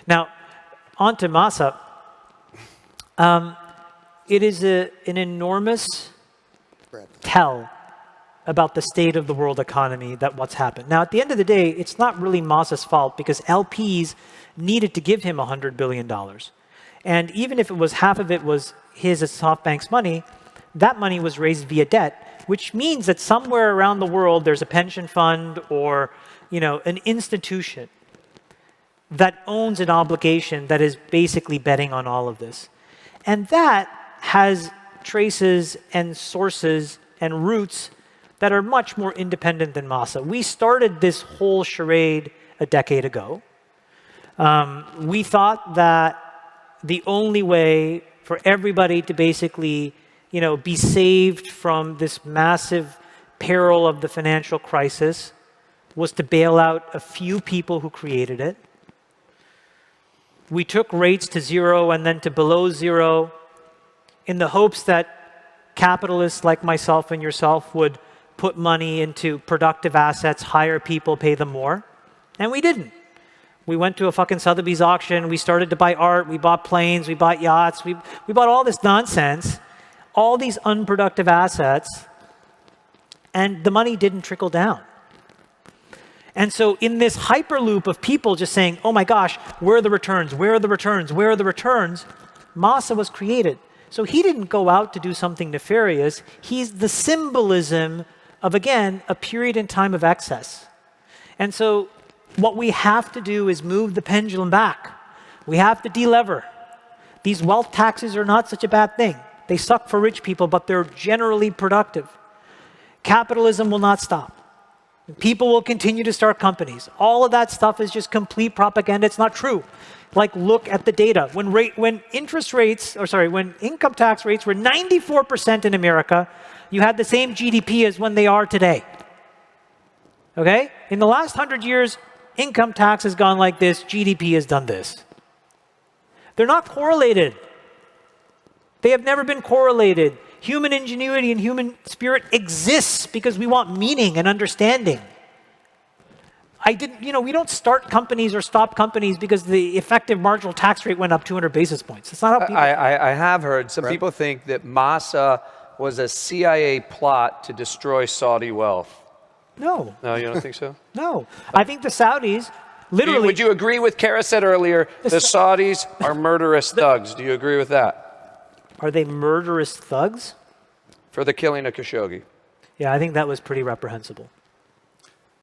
Now, on to Masa. It is an enormous tell about the state of the world economy that what's happened. Now, at the end of the day, it's not really Masa's fault because LPs needed to give him $100 billion. And even if it was half of it was his as Softbank's money, that money was raised via debt, which means that somewhere around the world there's a pension fund or an institution that owns an obligation that is basically betting on all of this. And that has traces and sources and roots that are much more independent than Masa. We started this whole charade a decade ago. We thought that the only way for everybody to basically, be saved from this massive peril of the financial crisis was to bail out a few people who created it. We took rates to zero and then to below zero in the hopes that capitalists like myself and yourself would put money into productive assets, hire people, pay them more. And we didn't. We went to a fucking Sotheby's auction. We started to buy art. We bought planes. We bought yachts. We bought all this nonsense, all these unproductive assets, and the money didn't trickle down. And so in this hyperloop of people just saying, oh my gosh, where are the returns? Where are the returns? Where are the returns? Masa was created. So he didn't go out to do something nefarious. He's the symbolism of, again, a period in time of excess. And so what we have to do is move the pendulum back. We have to delever. These wealth taxes are not such a bad thing. They suck for rich people, but they're generally productive. Capitalism will not stop. People will continue to start companies. All of that stuff is just complete propaganda. It's not true. Like, look at the data. When income tax rates were 94% in America, you had the same GDP as when they are today. Okay? In the last 100 years, income tax has gone like this, GDP has done this. They're not correlated. They have never been correlated. Human ingenuity and human spirit exists because we want meaning and understanding. We don't start companies or stop companies because the effective marginal tax rate went up 200 basis points. It's not how people... I have heard some people think that Masa was a CIA plot to destroy Saudi wealth. No. No, you don't think so? No. I think the Saudis literally... Would you agree with Kara said earlier, the Saudis are murderous thugs? Do you agree with that? Are they murderous thugs? For the killing of Khashoggi. Yeah, I think that was pretty reprehensible.